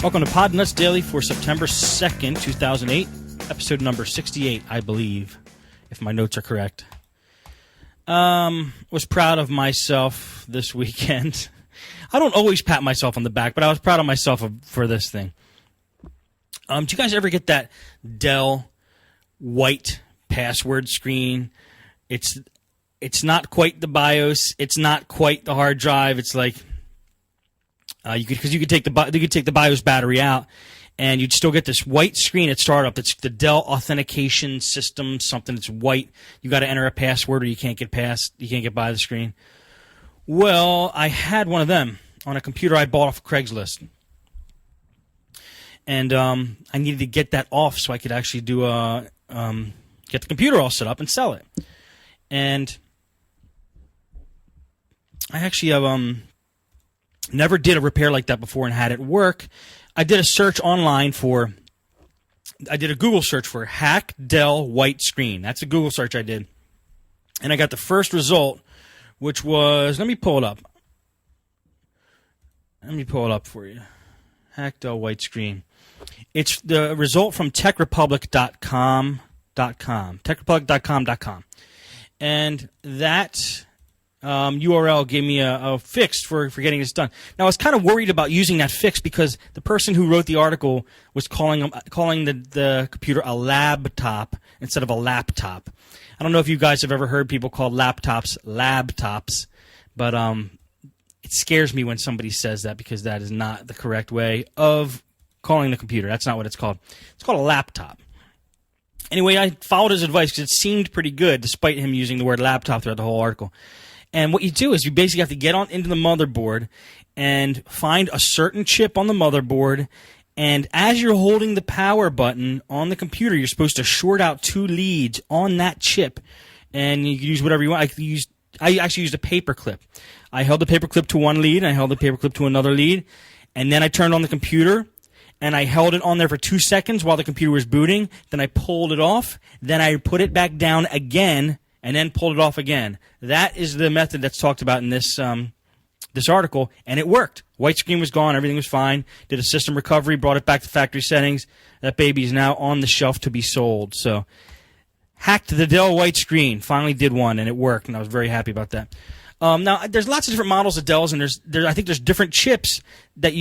Welcome to Podnutz Daily for September 2nd, 2008, episode number 68, I believe, if my notes are correct. Was proud of myself this weekend. I don't always pat myself on the back, but I was proud of myself for this thing. Do you guys ever get that Dell white password screen? It's not quite the BIOS. It's not quite the hard drive. It's like you could take the BIOS battery out, and you'd still get this white screen at startup. It's the Dell authentication system, something that's white. You got to enter a password, or you can't get by the screen. Well, I had one of them on a computer I bought off Craigslist, and I needed to get that off so I could actually get the computer all set up and sell it. And I actually never did a repair like that before and had it work. I did a search online I did a Google search for hack Dell white screen. That's a Google search I did. And I got the first result, which was, let me pull it up for you. Hack Dell white screen. It's the result from techrepublic.com. techrepublic.com. And that URL gave me a fix for getting this done. Now, I was kind of worried about using that fix because the person who wrote the article was calling the computer a labtop instead of a laptop. I don't know if you guys have ever heard people call laptops labtops, but it scares me when somebody says that because that is not the correct way of calling the computer. That's not what it's called. It's called a laptop. Anyway, I followed his advice because it seemed pretty good despite him using the word laptop throughout the whole article. And what you do is you basically have to get on into the motherboard and find a certain chip on the motherboard. And as you're holding the power button on the computer, you're supposed to short out two leads on that chip. And you can use whatever you want. I actually used a paperclip. I held the paperclip to one lead, and I held the paperclip to another lead. And then I turned on the computer, and I held it on there for 2 seconds while the computer was booting. Then I pulled it off. Then I put it back down again, and then pulled it off again. That is the method that's talked about in this article, and it worked. White screen was gone. Everything was fine. Did a system recovery, brought it back to factory settings. That baby is now on the shelf to be sold. So, hacked the Dell white screen. Finally did one, and it worked, and I was very happy about that. Now, there's lots of different models of Dells, and I think there's different chips that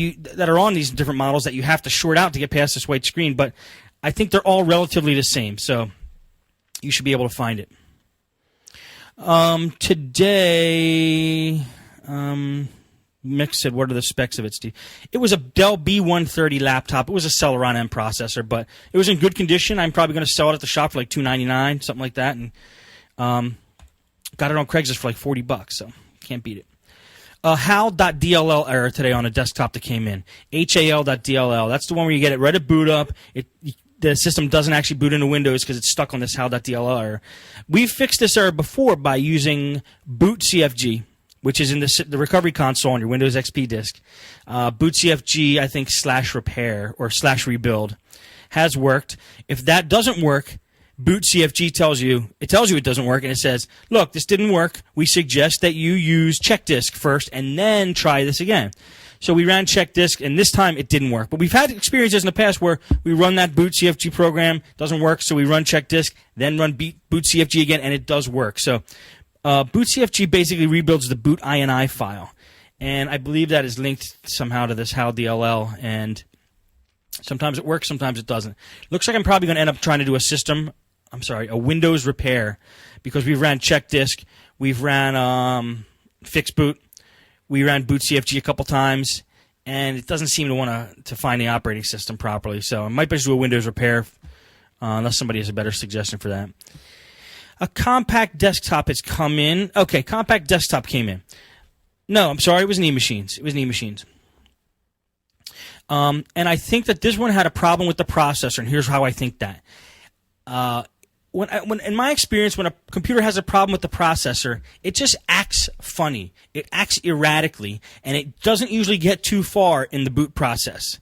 are on these different models that you have to short out to get past this white screen, but I think they're all relatively the same, so you should be able to find it. Today, Mick said, what are the specs of it, Steve? It was a Dell B130 laptop. It was a Celeron M processor, but it was in good condition. I'm probably going to sell it at the shop for like $299, something like that, and got it on Craigslist for like $40, so can't beat it. HAL.dll error today on a desktop that came in. HAL.dll. That's the one where you get it right at boot up. The system doesn't actually boot into Windows because it's stuck on this HAL.dll error. We've fixed this error before by using boot CFG, which is in the recovery console on your Windows XP disk. Boot CFG, I think, /repair or /rebuild has worked. If that doesn't work, boot CFG tells you it doesn't work, and it says, look, this didn't work. We suggest that you use check disk first and then try this again. So we ran check disk, and this time it didn't work. But we've had experiences in the past where we run that boot CFG program, doesn't work, so we run check disk, then run boot CFG again, and it does work. So boot CFG basically rebuilds the boot INI file, and I believe that is linked somehow to this HAL.dll, and sometimes it works, sometimes it doesn't. Looks like I'm probably going to end up trying to do a Windows repair, because we've ran check disk, we've ran fix boot, we ran boot CFG a couple times, and it doesn't seem to want to find the operating system properly. So I might just do a Windows repair, unless somebody has a better suggestion for that. A compact desktop has come in. Okay, compact desktop came in. No, I'm sorry, it was eMachines. And I think that this one had a problem with the processor, and here's how I think that. When in my experience, when a computer has a problem with the processor, it just acts funny. It acts erratically, and it doesn't usually get too far in the boot process.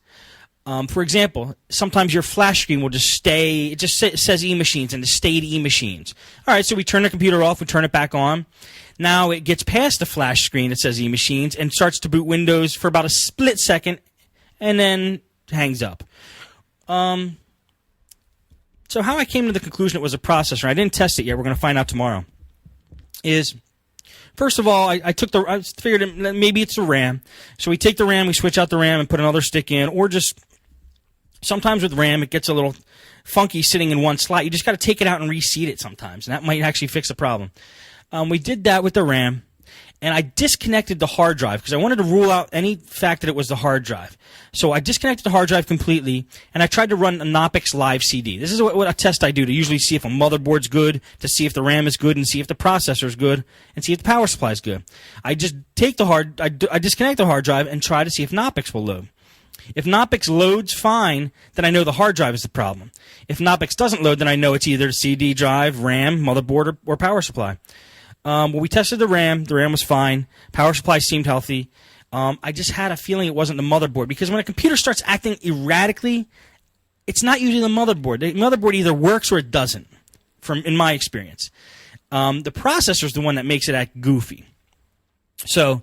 For example, sometimes your flash screen will just stay, it just says eMachines and it stayed eMachines. All right, so we turn the computer off, we turn it back on. Now it gets past the flash screen that says eMachines and starts to boot Windows for about a split second, and then hangs up. So how I came to the conclusion it was a processor, I didn't test it yet, we're going to find out tomorrow, is first of all, I figured maybe it's the RAM. So we take the RAM, we switch out the RAM and put another stick in, or just sometimes with RAM it gets a little funky sitting in one slot. You just got to take it out and reseat it sometimes, and that might actually fix the problem. We did that with the RAM, and I disconnected the hard drive because I wanted to rule out any fact that it was the hard drive. So I disconnected the hard drive completely, and I tried to run a Knoppix live CD. This is what a test I do to usually see if a motherboard's good, to see if the RAM is good, and see if the processor is good, and see if the power supply is good. I just take I disconnect the hard drive and try to see if Knoppix will load. If Knoppix loads fine, then I know the hard drive is the problem. If Knoppix doesn't load, then I know it's either CD drive, RAM, motherboard, or power supply. We tested the RAM. The RAM was fine. Power supply seemed healthy. I just had a feeling it wasn't the motherboard, because when a computer starts acting erratically, it's not usually the motherboard. The motherboard either works or it doesn't, in my experience. The processor is the one that makes it act goofy. So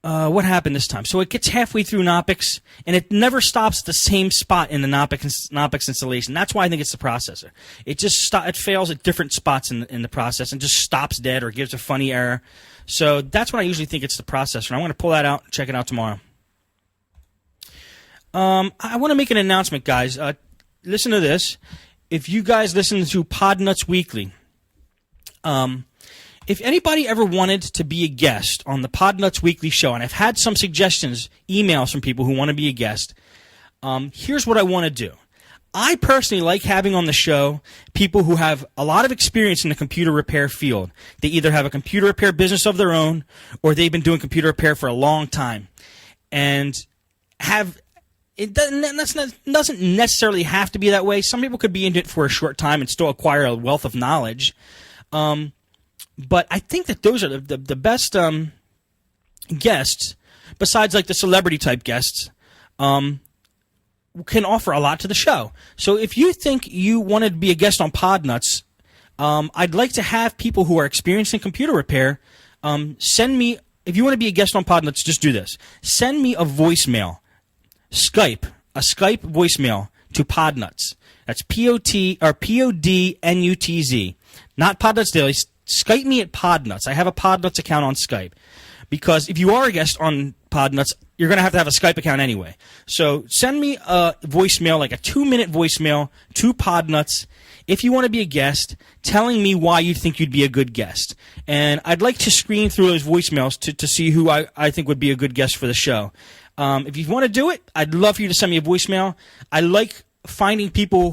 what happened this time? So it gets halfway through Knoppix, and it never stops at the same spot in the Knoppix installation. That's why I think it's the processor. It just it fails at different spots in the process and just stops dead or gives a funny error. So that's when I usually think it's the processor. And I'm going to pull that out and check it out tomorrow. I want to make an announcement, guys. Listen to this. If you guys listen to Podnutz Weekly, if anybody ever wanted to be a guest on the Podnutz Weekly show, and I've had some suggestions, emails from people who want to be a guest, here's what I want to do. I personally like having on the show people who have a lot of experience in the computer repair field. They either have a computer repair business of their own, or they've been doing computer repair for a long time. And it doesn't necessarily have to be that way. Some people could be in it for a short time and still acquire a wealth of knowledge. But I think that those are the best guests, besides like the celebrity type guests, can offer a lot to the show. So if you think you want to be a guest on Podnutz, I'd like to have people who are experienced in computer repair send me. If you want to be a guest on Podnutz, just do this: send me a voicemail, a Skype voicemail to Podnutz. That's Podnutz, not Podnutz Daily. Skype me at Podnutz. I have a Podnutz account on Skype, because if you are a guest on Podnutz, you're going to have a Skype account anyway. So send me a voicemail, like a 2-minute voicemail to Podnutz if you want to be a guest, telling me why you think you'd be a good guest. And I'd like to screen through those voicemails to see who I think would be a good guest for the show. If you want to do it, I'd love for you to send me a voicemail. I like finding people